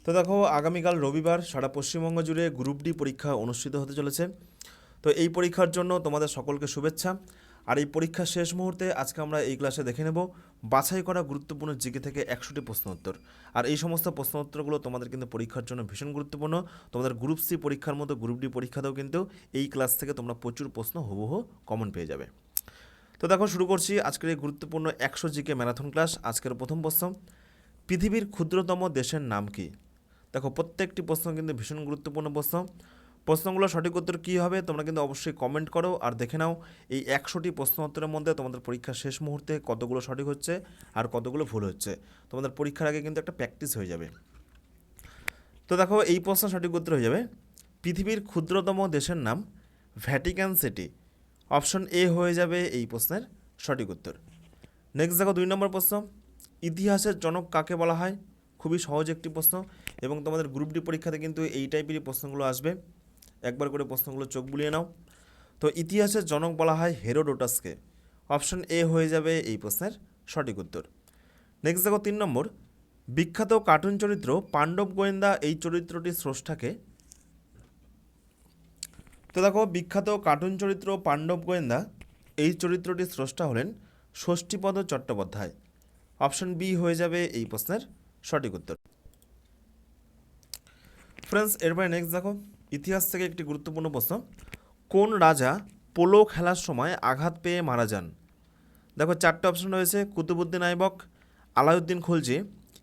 তো দেখো, আগামীকাল রবিবার সারা পশ্চিমবঙ্গ জুড়ে গ্রুপ ডি পরীক্ষা অনুষ্ঠিত হতে চলেছে। তো এই পরীক্ষার জন্য তোমাদের সকলকে শুভেচ্ছা। আর এই পরীক্ষার শেষ মুহূর্তে আজকে আমরা এই ক্লাসে দেখে নেব বাছাই করা গুরুত্বপূর্ণ জিকে থেকে 100টি প্রশ্ন উত্তর। আর এই সমস্ত প্রশ্ন উত্তরগুলো তোমাদের কিন্তু পরীক্ষার জন্য ভীষণ গুরুত্বপূর্ণ। তোমাদের গ্রুপ সি পরীক্ষার মতো গ্রুপ ডি পরীক্ষাতেও কিন্তু এই ক্লাস থেকে তোমরা প্রচুর প্রশ্ন হুবহু কমন পেয়ে যাবে। তো দেখো, শুরু করছি আজকের এই গুরুত্বপূর্ণ 100 জিকে ম্যারাথন ক্লাস। আজকের প্রথম প্রশ্ন, পৃথিবীর ক্ষুদ্রতম দেশের নাম কি? দেখো, প্রত্যেকটি প্রশ্ন কিন্তু ভীষণ গুরুত্বপূর্ণ প্রশ্ন। প্রশ্নগুলো সঠিক উত্তর কী হবে তোমরা কিন্তু অবশ্যই কমেন্ট করো আর দেখে নাও এই 100টি প্রশ্ন উত্তরের মধ্যে তোমাদের পরীক্ষার শেষ মুহূর্তে কতগুলো সঠিক হচ্ছে আর কতগুলো ভুল হচ্ছে। তোমাদের পরীক্ষার আগে কিন্তু একটা প্র্যাকটিস হয়ে যাবে। তো দেখো, এই প্রশ্ন সঠিক উত্তর হয়ে যাবে পৃথিবীর ক্ষুদ্রতম দেশের নাম ভ্যাটিকান সিটি। অপশন এ হয়ে যাবে এই প্রশ্নের সঠিক উত্তর। নেক্সট দেখো, 2 নম্বর প্রশ্ন, ইতিহাসের জনক কাকে বলা হয়? খুবই সহজ একটি প্রশ্ন এবং তোমাদের গ্রুপ ডি পরীক্ষাতে কিন্তু এই টাইপেরই প্রশ্নগুলো আসবে। একবার করে প্রশ্নগুলো চোখ বুলিয়ে নাও। তো ইতিহাসের জনক বলা হয় হেরোডোটাসকে। অপশন এ হয়ে যাবে এই প্রশ্নের সঠিক উত্তর। নেক্সট দেখো, 3 নম্বর, বিখ্যাত কার্টুন চরিত্র পাণ্ডব গোয়েন্দা এই চরিত্রটির স্রষ্টাকে? তো দেখো, বিখ্যাত কার্টুন চরিত্র পাণ্ডব গোয়েন্দা এই চরিত্রটির স্রষ্টা হলেন ষষ্ঠীপদ চট্টোপাধ্যায়। অপশন বি হয়ে যাবে এই প্রশ্নের সঠিক উত্তর। ফ্রেন্ডস, এরপরে নেক্সট দেখো, ইতিহাস থেকে একটি গুরুত্বপূর্ণ প্রশ্ন, কোন রাজা পোলো খেলার সময় আঘাত পেয়ে মারা যান? দেখো, 4টে অপশন রয়েছে, কুতুবুদ্দিন আইবক, আলাউদ্দিন খলজি,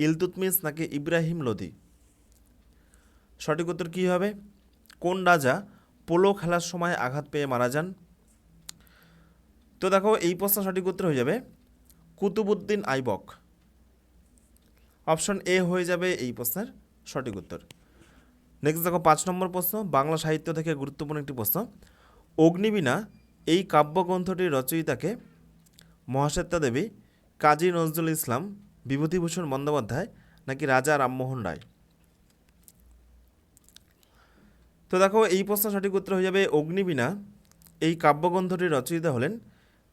ইলতুৎমিশ নাকি ইব্রাহিম লোদি। সঠিক উত্তর কী হবে? কোন রাজা পোলো খেলার সময় আঘাত পেয়ে মারা যান? তো দেখো, এই প্রশ্ন সঠিক উত্তর হয়ে যাবে কুতুবুদ্দিন আইবক। অপশন এ হয়ে যাবে এই প্রশ্নের সঠিক উত্তর। নেক্সট দেখো, 5 নম্বর প্রশ্ন, বাংলা সাহিত্য থেকে গুরুত্বপূর্ণ একটি প্রশ্ন, অগ্নিবীণা এই কাব্যগ্রন্থটির রচয়িতাকে? মহাশ্বেতা দেবী, কাজী নজরুল ইসলাম, বিভূতিভূষণ বন্দ্যোপাধ্যায় নাকি রাজা রামমোহন রায়? তো দেখো, এই প্রশ্ন সঠিক উত্তর হয়ে যাবে অগ্নিবীণা এই কাব্যগ্রন্থটির রচয়িতা হলেন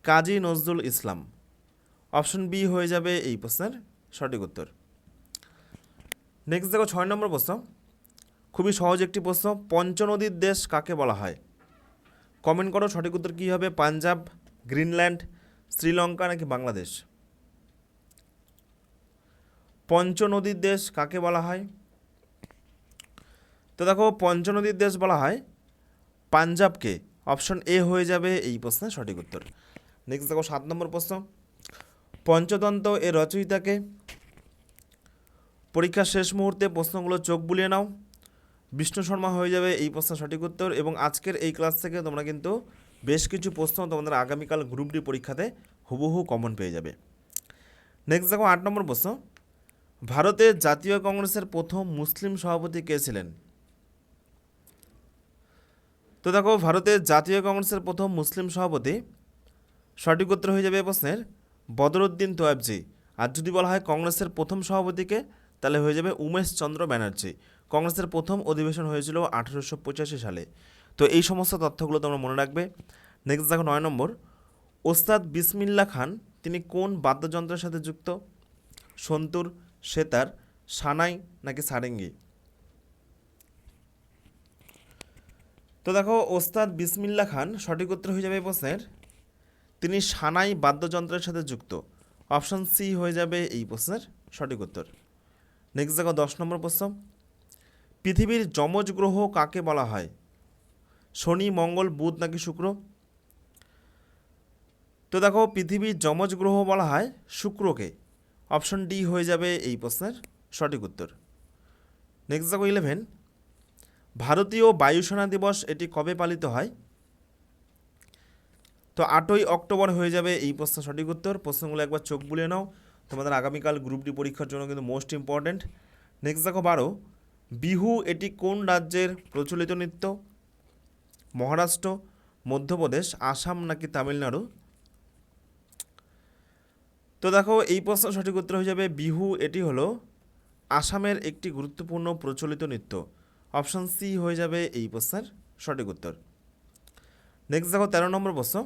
কাজী নজরুল ইসলাম। অপশন বি হয়ে যাবে এই প্রশ্নের সঠিক উত্তর। নেক্সট দেখো, 6 নম্বর প্রশ্ন, খুবই সহজ একটি প্রশ্ন, পঞ্চনদীর দেশ কাকে বলা হয়? কমেন্ট করো সঠিক উত্তর কী হবে, পাঞ্জাব, গ্রিনল্যান্ড, শ্রীলঙ্কা নাকি বাংলাদেশ? পঞ্চনদীর দেশ কাকে বলা হয়? তো দেখো, পঞ্চনদীর দেশ বলা হয় পাঞ্জাবকে। অপশন এ হয়ে যাবে এই প্রশ্নের সঠিক উত্তর। নেক্সট দেখো, 7 নম্বর প্রশ্ন, পঞ্চতন্ত্র এর রচয়িতাকে? পরীক্ষার শেষ মুহূর্তে প্রশ্নগুলো চোখ বুলিয়ে নাও। বিষ্ণু শর্মা হয়ে যাবে এই প্রশ্নের সঠিক উত্তর। এবং আজকের এই ক্লাস থেকে তোমরা কিন্তু বেশ কিছু প্রশ্ন তোমাদের আগামীকাল গ্রুপ ডি পরীক্ষাতে হুবহু কমন পেয়ে যাবে। নেক্সট দেখো, 8 নম্বর প্রশ্ন, ভারতের জাতীয় কংগ্রেসের প্রথম মুসলিম সভাপতি কে ছিলেন? তো দেখো, ভারতের জাতীয় কংগ্রেসের প্রথম মুসলিম সভাপতি সঠিক উত্তর হয়ে যাবে এই প্রশ্নের বদরুদ্দিন তোয়াবজি। আর যদি বলা হয় কংগ্রেসের প্রথম সভাপতিকে, তাহলে হয়ে যাবে উমেশ চন্দ্র ব্যানার্জি। কংগ্রেসের প্রথম অধিবেশন হয়েছিল 1885 সালে। তো এই সমস্ত তথ্যগুলো তোমরা মনে রাখবে। নেক্সট দেখো, 9 নম্বর, ওস্তাদ বিসমিল্লা খান তিনি কোন বাদ্যযন্ত্রের সাথে যুক্ত? সন্তুর, সেতার, সানাই নাকি সারেঙ্গি? তো দেখো, ওস্তাদ বিসমিল্লা খান সঠিক উত্তর হয়ে যাবে এই প্রশ্নের তিনি সানাই বাদ্যযন্ত্রের সাথে যুক্ত। অপশন সি হয়ে যাবে এই প্রশ্নের সঠিক উত্তর। নেক্সট দেখো, 10 নম্বর প্রশ্ন, পৃথিবীর যমজ গ্রহ কাকে বলা হয়? শনি, মঙ্গল, বুধ নাকি শুক্র? তো দেখো, পৃথিবীর যমজ গ্রহ বলা হয় শুক্রকে। অপশন ডি হয়ে যাবে এই প্রশ্নের সঠিক উত্তর। নেক্সট দেখো, 11, ভারতীয় বায়ুসেনা দিবস এটি কবে পালিত হয়? তো 8ই অক্টোবর হয়ে যাবে এই প্রশ্নের সঠিক উত্তর। প্রশ্নগুলো একবার চোখ বুলিয়ে নাও, তোমাদের আগামীকাল গ্রুপ ডি পরীক্ষার জন্য কিন্তু মোস্ট ইম্পর্ট্যান্ট। নেক্সট দেখো, 12, বিহু এটি কোন রাজ্যের প্রচলিত নৃত্য? মহারাষ্ট্র, মধ্যপ্রদেশ, আসাম নাকি তামিলনাড়ু? তো দেখো, এই প্রশ্ন সঠিক উত্তর হয়ে যাবে বিহু এটি হলো আসামের একটি গুরুত্বপূর্ণ প্রচলিত নৃত্য। অপশন সি হয়ে যাবে এই প্রশ্নের সঠিক উত্তর। নেক্সট দেখো, 13 নম্বর প্রশ্ন,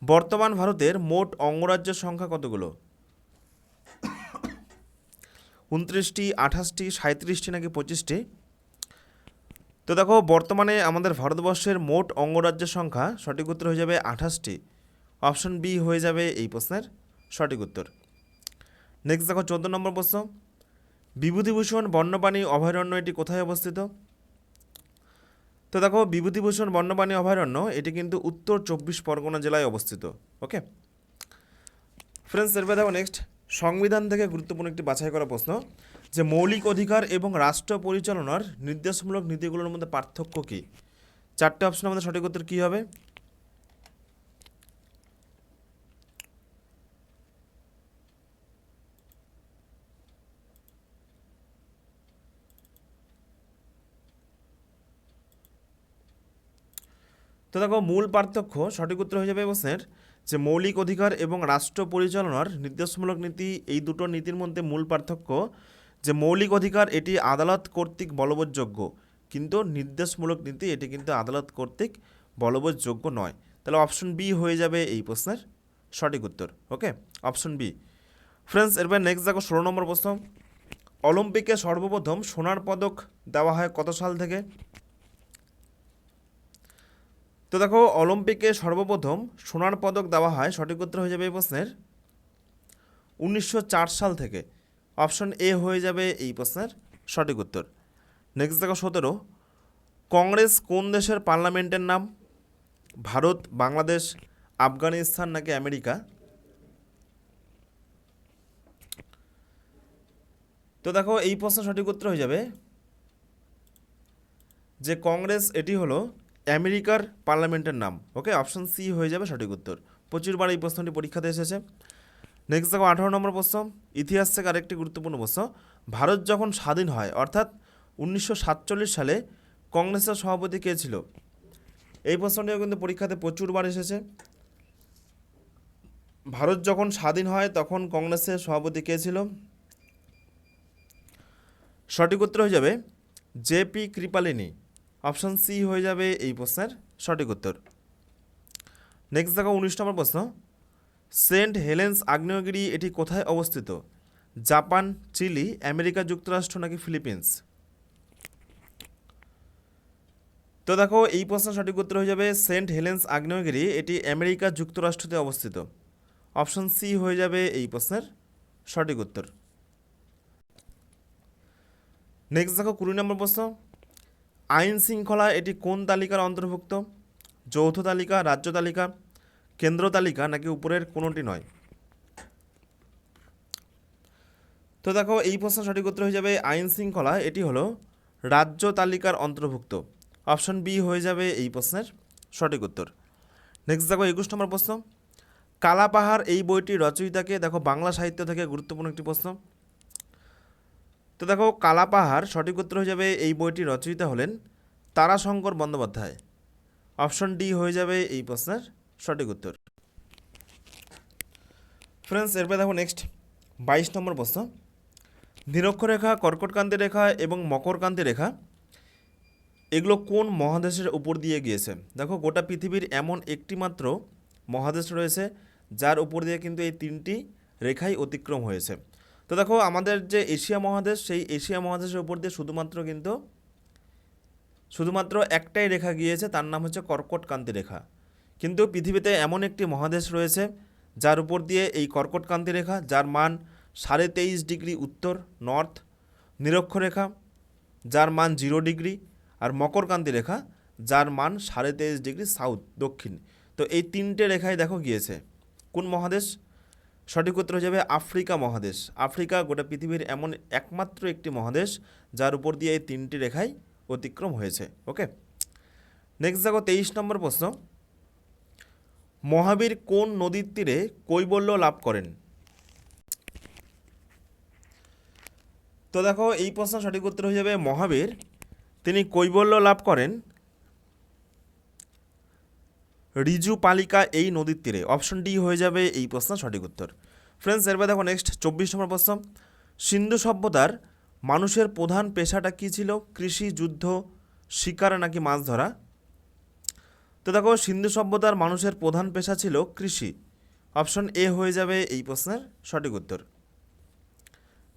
বর্তমান ভারতের মোট অঙ্গরাজ্যের সংখ্যা কতগুলো? 29টি, 28টি, 37টি নাকি 25টি? তো দেখো বর্তমানে আমাদের ভারতবর্ষের মোট অঙ্গরাজ্যের সংখ্যা সঠিক উত্তর হয়ে যাবে 28টি। অপশন বি হয়ে যাবে এই প্রশ্নের সঠিক উত্তর। নেক্সট দেখো 14 নম্বর প্রশ্ন, বিভূতিভূষণ বন্যপ্রাণী অভয়ারণ্য এটি কোথায় অবস্থিত? তো দেখো বিভূতিভূষণ বন্যপ্রাণী অভয়ারণ্য এটি কিন্তু উত্তর 24 পরগনা জেলায় অবস্থিত। ওকে ফ্রেন্ডস, এরপর দেখো নেক্সট সংবিধান থেকে গুরুত্বপূর্ণ একটি বাছাই করা প্রশ্ন, যে মৌলিক অধিকার এবং রাষ্ট্র পরিচালনার নির্দেশমূলক নীতিগুলোর মধ্যে পার্থক্য কী? 4টে অপশনের মধ্যে সঠিক উত্তর কী হবে? তো দেখো মূল পার্থক্য সঠিক উত্তর হয়ে যাবে প্রশ্নের যে মৌলিক অধিকার এবং রাষ্ট্র পরিচালনার নির্দেশমূলক নীতি, এই দুটো নীতির মধ্যে মূল পার্থক্য যে মৌলিক অধিকার এটি আদালত কর্তৃক বলবৎযোগ্য, কিন্তু নির্দেশমূলক নীতি এটি কিন্তু আদালত কর্তৃক বলবৎযোগ্য নয়। তাহলে অপশন বি হয়ে যাবে এই প্রশ্নের সঠিক উত্তর। Okay option B. ফ্রেন্ডস, এরপর নেক্সট দেখো 16 নম্বর প্রশ্ন, অলিম্পিকে সর্বপ্রথম সোনার পদক দেওয়া হয় কত সাল থেকে? তো দেখো অলিম্পিকে সর্বপ্রথম সোনার পদক দেওয়া হয়, সঠিক উত্তর হয়ে যাবে এই প্রশ্নের 1904 সাল থেকে। অপশন এ হয়ে যাবে এই প্রশ্নের সঠিক উত্তর। নেক্সট দেখো 17, কংগ্রেস কোন দেশের পার্লামেন্টের নাম? ভারত, বাংলাদেশ, আফগানিস্তান নাকি আমেরিকা? তো দেখো এই প্রশ্নের সঠিক উত্তর হয়ে যাবে যে কংগ্রেস এটি হলো আমেরিকার পার্লামেন্টের নাম। ওকে অপশন সি হয়ে যাবে সঠিক উত্তর। প্রচুরবার এই প্রশ্নটি পরীক্ষাতে এসেছে। নেক্সট দেখো 18 নম্বর প্রশ্ন, ইতিহাস থেকে আরেকটি গুরুত্বপূর্ণ প্রশ্ন, ভারত যখন স্বাধীন হয় অর্থাৎ 1947 সালে কংগ্রেসের সভাপতি কে ছিল? এই প্রশ্নটিও কিন্তু পরীক্ষাতে প্রচুরবার এসেছে। ভারত যখন স্বাধীন হয় তখন কংগ্রেসের সভাপতি কে ছিল? সঠিক উত্তর হয়ে যাবে জেপি কৃপালিনী। অপশন সি হয়ে যাবে এই প্রশ্নের সঠিক উত্তর। নেক্সট দেখো 19 নম্বর প্রশ্ন, সেন্ট হেলেন্স আগ্নেয়গিরি এটি কোথায় অবস্থিত? জাপান, চিলি, আমেরিকা যুক্তরাষ্ট্র নাকি ফিলিপিন্স? তো দেখো এই প্রশ্নের সঠিক উত্তর হয়ে যাবে সেন্ট হেলেন্স আগ্নেয়গিরি এটি আমেরিকা যুক্তরাষ্ট্রতে অবস্থিত। অপশন সি হয়ে যাবে এই প্রশ্নের সঠিক উত্তর। নেক্সট দেখো 20 নম্বর প্রশ্ন, আইন শৃঙ্খলা এটি কোন তালিকার অন্তর্ভুক্ত? যৌথ তালিকা, রাজ্য তালিকা, কেন্দ্র তালিকা নাকি উপরের কোনোটি নয়? তো দেখো এই প্রশ্নের সঠিক উত্তর হয়ে যাবে আইন শৃঙ্খলা এটি হলো রাজ্য তালিকার অন্তর্ভুক্ত। অপশন বি হয়ে যাবে এই প্রশ্নের সঠিক উত্তর। নেক্সট দেখো 21 নম্বর প্রশ্ন, কালাপাহাড় এই বইটির রচয়িতাকে? দেখো বাংলা সাহিত্য থেকে গুরুত্বপূর্ণ একটি প্রশ্ন। তো দেখো কালাপাহাড় সঠিক উত্তর হয়ে যাবে এই বইটির রচয়িতা হলেন তারাশঙ্কর বন্দ্যোপাধ্যায়। অপশন ডি হয়ে যাবে এই প্রশ্নের সঠিক উত্তর। ফ্রেন্ডস, এরপরে দেখো নেক্সট 22 নম্বর প্রশ্ন, নিরক্ষরেখা, কর্কটক্রান্তি রেখা এবং মকরক্রান্তি রেখা এগুলো কোন মহাদেশের উপর দিয়ে গিয়েছে? দেখো গোটা পৃথিবীর এমন একটি মাত্র মহাদেশ রয়েছে যার উপর দিয়ে কিন্তু এই তিনটি রেখাই অতিক্রম হয়েছে। তো দেখো আমাদের যে এশিয়া মহাদেশ, সেই এশিয়া মহাদেশের উপর দিয়ে শুধুমাত্র একটাই রেখা গিয়েছে, তার নাম হচ্ছে কর্কটক্রান্তি রেখা। কিন্তু পৃথিবীতে এমন একটি মহাদেশ রয়েছে যার উপর দিয়ে এই কর্কটক্রান্তি রেখা, যার মান 23.5 ডিগ্রি উত্তর নর্থ, নিরক্ষরেখা যার মান 0 ডিগ্রি, আর মকরক্রান্তি রেখা যার মান 23.5 ডিগ্রি সাউথ দক্ষিণ। তো এই তিনটে রেখায় দেখো গিয়েছে কোন মহাদেশ? সঠিক উত্তর হয়ে যাবে আফ্রিকা মহাদেশ। আফ্রিকা গোটা পৃথিবীর এমন একমাত্র একটি মহাদেশ যার উপর দিয়ে এই তিনটি রেখাই অতিক্রম হয়েছে। ওকে নেক্সট দেখো 23 নম্বর প্রশ্ন, মহাবীর কোন নদীর তীরে কৈবল্য লাভ করেন? তো দেখো এই প্রশ্ন সঠিক উত্তর হয়ে যাবে মহাবীর তিনি কৈবল্য লাভ করেন রিজুপালিকা এই নদীর তীরে। অপশন ডি হয়ে যাবে এই প্রশ্ন সঠিক উত্তর। ফ্রেন্ডস, এরপর দেখো নেক্সট 24 নম্বর প্রশ্ন, সিন্ধু সভ্যতার মানুষের প্রধান পেশাটা কী ছিল? কৃষি, যুদ্ধ, শিকার নাকি মাছ ধরা? তো দেখো সিন্ধু সভ্যতার মানুষের প্রধান পেশা ছিল কৃষি। অপশন এ হয়ে যাবে এই প্রশ্নের সঠিক উত্তর।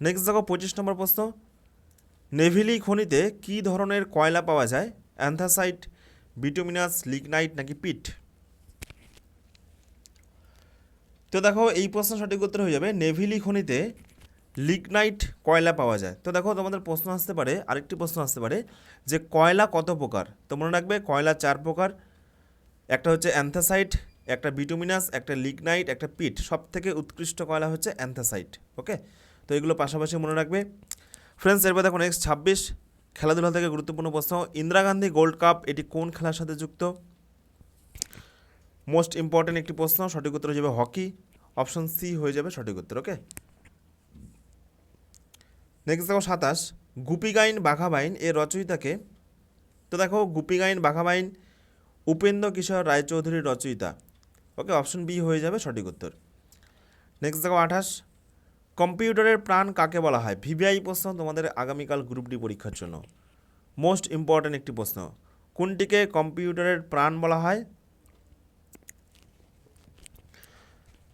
নেক্সট দেখো 25 নম্বর প্রশ্ন, নেভিলি খনিতে কী ধরনের কয়লা পাওয়া যায়? অ্যান্থাসাইট, বিটুমিনাস, লিগনাইট নাকি পিট? তো দেখো এই প্রশ্ন সঠিক উত্তর হয়ে যাবে নেভিলি খনিতে লিগনাইট কয়লা পাওয়া যায়। তো দেখো তোমাদের প্রশ্ন আসতে পারে, আরেকটি প্রশ্ন আসতে পারে যে কয়লা কত প্রকার? তো মনে রাখবে কয়লা 4 প্রকার, একটা হচ্ছে অ্যান্থাসাইট, একটা বিটুমিনাস, একটা লিগনাইট, একটা পিট। সব থেকে উৎকৃষ্ট কয়লা হচ্ছে অ্যান্থাসাইট। ওকে, তো এগুলো পাশাপাশি মনে রাখবে। ফ্রেন্ডস, এরপর দেখো নেক্সট 26 খেলাধুলা থেকে গুরুত্বপূর্ণ প্রশ্ন, ইন্দিরা গান্ধী গোল্ড কাপ এটি কোন খেলার সাথে যুক্ত? মোস্ট ইম্পর্টেন্ট একটি প্রশ্ন, সঠিক উত্তর হয়ে যাবে হকি, অপশন সি হয়ে যাবে সঠিক উত্তর। ওকে, নেক্সট দেখো 27 গুপি গাইন বাঘা বাইন এর রচয়িতাকে? তো দেখো গুপি গাইন বাঘা বাইন উপেন্দ্র কিশোর রায়চৌধুরীর রচয়িতা। ওকে, অপশন বি হয়ে যাবে সঠিক উত্তর। নেক্সট দেখো 28 কম্পিউটারের প্রাণ কাকে বলা হয়? ভিভিআই প্রশ্ন তোমাদের আগামীকাল গ্রুপ ডি পরীক্ষার জন্য মোস্ট ইম্পর্টেন্ট একটি প্রশ্ন, কোনটিকে কম্পিউটারের প্রাণ বলা হয়?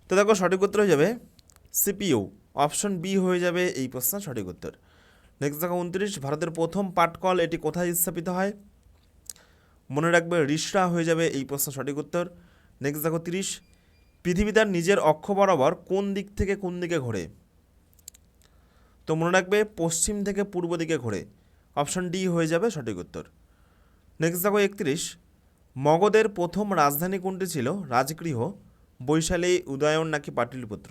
তো দেখো সঠিক উত্তর হয়ে যাবে সিপিইউ, অপশন বি হয়ে যাবে এই প্রশ্নের সঠিক উত্তর। নেক্সট দেখো 29 ভারতের প্রথম পাটকল এটি কোথায় স্থাপিত হয়? মনে রাখবে রিসরা হয়ে যাবে এই প্রশ্ন সঠিক উত্তর। নেক্সট দেখো 30 পৃথিবী তার নিজের অক্ষ বরাবর কোন দিক থেকে কোন দিকে ঘোরে? তো মনে রাখবে পশ্চিম থেকে পূর্ব দিকে ঘোরে, অপশন ডি হয়ে যাবে সঠিক উত্তর। নেক্সট দেখো 31 মগধের প্রথম রাজধানী কোনটি ছিল? রাজগৃহ, বৈশালী, উদয়ন নাকি পাটলিপুত্র?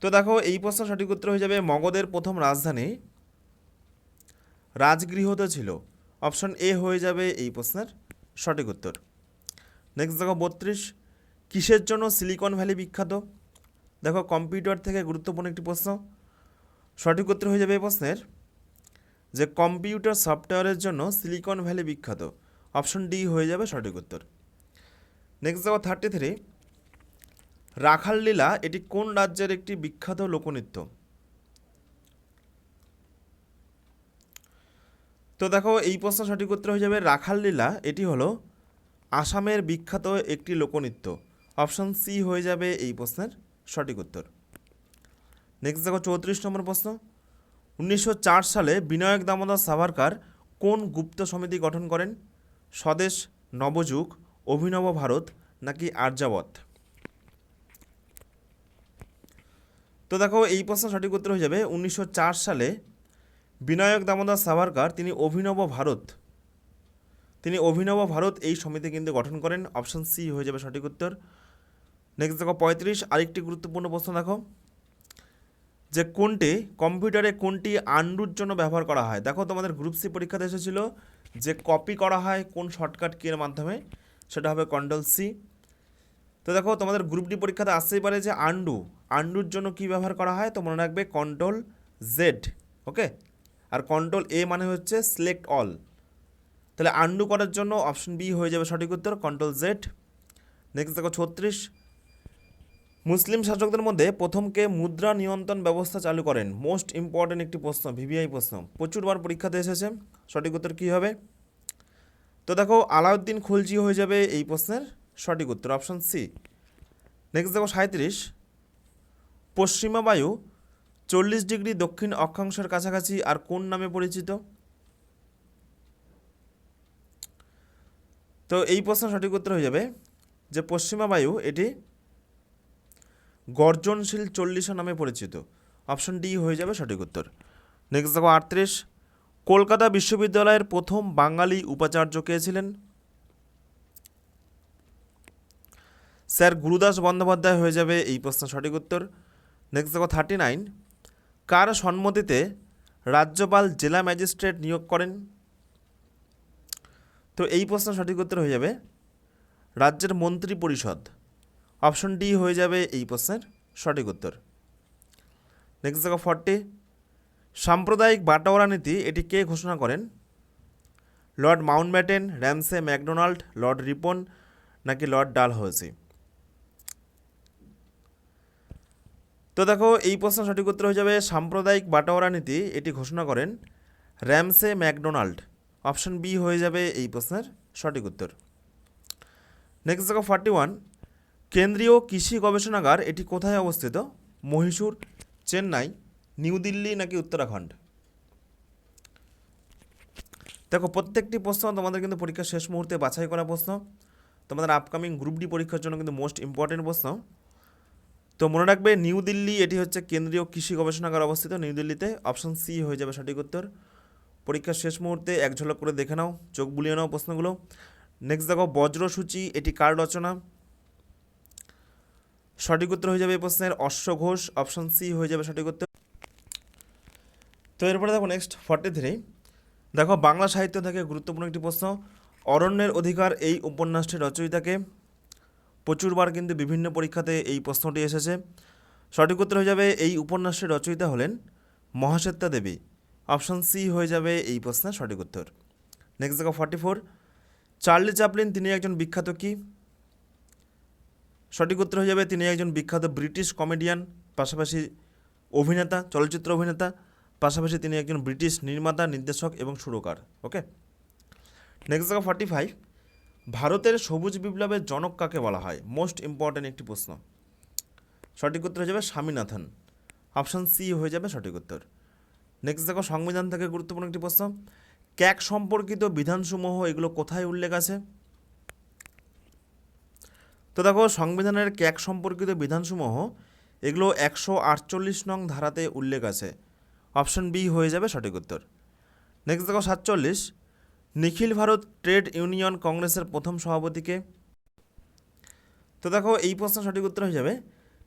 তো দেখো এই প্রশ্ন সঠিক উত্তর হয়ে যাবে মগধের প্রথম রাজধানী রাজগৃহতে ছিল, অপশন এ হয়ে যাবে এই প্রশ্নের সঠিক উত্তর। নেক্সট দেখো 32 কিসের জন্য সিলিকন ভ্যালি বিখ্যাত? দেখো কম্পিউটার থেকে গুরুত্বপূর্ণ একটি প্রশ্ন, সঠিক উত্তর হয়ে যাবে এই প্রশ্নের যে কম্পিউটার সফটওয়্যারের জন্য সিলিকন ভ্যালি বিখ্যাত, অপশন ডি হয়ে যাবে সঠিক উত্তর। নেক্সট দেখো 33 রাখাল লীলা এটি কোন রাজ্যের একটি বিখ্যাত লোকনৃত্য? তো দেখো এই প্রশ্ন সঠিক উত্তর হয়ে যাবে রাখাল লীলা এটি হলো আসামের বিখ্যাত একটি লোকনৃত্য, অপশন সি হয়ে যাবে এই প্রশ্নের সঠিক উত্তর। নেক্সট দেখো 34 নম্বর প্রশ্ন, 1904 সালে বিনায়ক দামোদর সাভারকার কোন গুপ্ত সমিতি গঠন করেন? স্বদেশ, নবযুগ, অভিনব ভারত নাকি আর্যাবত? তো দেখো এই প্রশ্ন সঠিক উত্তর হয়ে যাবে 1904 সালে বিনায়ক দামোদর সাভারকার তিনি অভিনব ভারত এই সমিতি কিন্তু গঠন করেন, অপশন সি হয়ে যাবে সঠিক উত্তর। নেক্সট দেখো 35 আরেকটি গুরুত্বপূর্ণ প্রশ্ন দেখো যে কম্পিউটারে কোনটি আন্ডুর জন্য ব্যবহার করা হয়? দেখো তোমাদের গ্রুপ সি পরীক্ষাতে এসেছিল যে কপি করা হয় কোন শর্টকাট কি এর মাধ্যমে, সেটা হবে কন্ট্রোল সি। তো দেখো তোমাদের গ্রুপ ডি পরীক্ষাতে আসতেই পারে যে আন্ডুর জন্য কি ব্যবহার করা হয়? তো মনে রাখবে কন্ট্রোল জেড। ওকে, আর কন্ট্রোল এ মানে হচ্ছে সিলেক্ট অল, তাহলে আন্ডু করার জন্য অপশন বি হয়ে যাবে সঠিক উত্তর, কন্ট্রোল জেড। নেক্সট দেখো 36 মুসলিম শাসকদের মধ্যে প্রথম কে মুদ্রা নিয়ন্ত্রণ ব্যবস্থা চালু করেন? মোস্ট ইম্পর্টেন্ট একটি প্রশ্ন, ভিভিআই প্রশ্ন, প্রচুরবার পরীক্ষাতে এসেছে, সঠিক উত্তর কী হবে? তো দেখো আলাউদ্দিন খলজি হয়ে যাবে এই প্রশ্নের সঠিক উত্তর, অপশন সি। নেক্সট দেখো 37 পশ্চিমা বায়ু 40 ডিগ্রি দক্ষিণ অক্ষাংশের কাছাকাছি আর কোন নামে পরিচিত? তো এই প্রশ্নের সঠিক উত্তর হয়ে যাবে যে পশ্চিমা বায়ু এটি গর্জনশীল 40 নামে পরিচিত, অপশন ডি হয়ে যাবে সঠিক উত্তর। নেক্সট দেখো 38 কলকাতা বিশ্ববিদ্যালয়ের প্রথম বাঙালি উপাচার্য কে ছিলেন? স্যার গুরুদাস বন্দ্যোপাধ্যায় হয়ে যাবে এই প্রশ্নের সঠিক উত্তর। নেক্সট দেখো 39 কার সম্মতিতে রাজ্যপাল জেলা ম্যাজিস্ট্রেট নিয়োগ করেন? তো এই প্রশ্নের সঠিক উত্তর হয়ে যাবে রাজ্যের মন্ত্রী পরিষদ, অপশন ডি হয়ে যাবে এই প্রশ্নের সঠিক উত্তর। নেক্সট দেখো 40 সাম্প্রদায়িক বাটোয়ারা নীতি এটি কে ঘোষণা করেন? Lord Mountbatten, Ramsay McDonald, Lord Ripon নাকি লর্ড ডালহৌসি? তো দেখো এই প্রশ্নের সঠিক উত্তর হয়ে যাবে সাম্প্রদায়িক বাটোয়ারা নীতি এটি ঘোষণা করেন র্যামসে ম্যাকডোনাল্ড, অপশন বি হয়ে যাবে এই প্রশ্নের সঠিক উত্তর। নেক্সট দেখো 41 কেন্দ্রীয় কৃষি গবেষণাগার এটি কোথায় অবস্থিত? মহীশূর, চেন্নাই, নিউ দিল্লি নাকি উত্তরাখণ্ড? দেখো প্রত্যেকটি প্রশ্ন তোমাদের কিন্তু পরীক্ষার শেষ মুহূর্তে বাছাই করা প্রশ্ন, তোমাদের আপকামিং গ্রুপ ডি পরীক্ষার জন্য কিন্তু মোস্ট ইম্পর্টেন্ট প্রশ্ন। তো মনে রাখবে নিউ দিল্লি, এটি হচ্ছে কেন্দ্রীয় কৃষি গবেষণাগার অবস্থিত নিউ দিল্লিতে। অপশন সি হয়ে যাবে সঠিক উত্তর। পরীক্ষার শেষ মুহূর্তে এক ঝলক করে দেখে নাও, চোখ বুলিয়ে নাও প্রশ্নগুলো। নেক্সট দেখো বজ্রসূচি, এটি কার রচনা? সঠিক উত্তর হয়ে যাবে এই প্রশ্নের অশ্ব ঘোষ। অপশন সি হয়ে যাবে সঠিক উত্তর। তো এরপরে দেখো নেক্সট 43, দেখো বাংলা সাহিত্য থেকে গুরুত্বপূর্ণ একটি প্রশ্ন। অরণ্যের অধিকার এই উপন্যাসটির রচয়িতাকে? প্রচুরবার কিন্তু বিভিন্ন পরীক্ষাতে এই প্রশ্নটি এসেছে। সঠিক উত্তর হয়ে যাবে এই উপন্যাসটির রচয়িতা হলেন মহাশ্বেতা দেবী। অপশন সি হয়ে যাবে এই প্রশ্নের সঠিক উত্তর। নেক্সট দেখো 44, চার্লি চ্যাপলিন তিনি একজন বিখ্যাত কি? সঠিক উত্তর হয়ে যাবে তিনি একজন বিখ্যাত ব্রিটিশ কমেডিয়ান, পাশাপাশি অভিনেতা, চলচ্চিত্র অভিনেতা, পাশাপাশি তিনি একজন ব্রিটিশ নির্মাতা, নির্দেশক এবং সুরকার। ওকে। নেক্সট দেখো 45, ভারতের সবুজ বিপ্লবের জনক কাকে বলা হয়? মোস্ট ইম্পর্ট্যান্ট একটি প্রশ্ন। সঠিক উত্তর হয়ে যাবে স্বামীনাথন। অপশন সি হয়ে যাবে সঠিক উত্তর। নেক্সট দেখো সংবিধান থেকে গুরুত্বপূর্ণ একটি প্রশ্ন। ক্যাগ সম্পর্কিত বিধানসমূহ এগুলো কোথায় উল্লেখ আছে? তো দেখো সংবিধানের ক্যাগ সম্পর্কিত বিধানসমূহ এগুলো 148 নং ধারাতে উল্লেখ আছে। অপশন বি হয়ে যাবে সঠিক উত্তর। নেক্সট দেখো 47, নিখিল ভারত ট্রেড ইউনিয়ন কংগ্রেসের প্রথম সভাপতিকে? তো দেখো এই প্রশ্নের সঠিক উত্তর হয়ে যাবে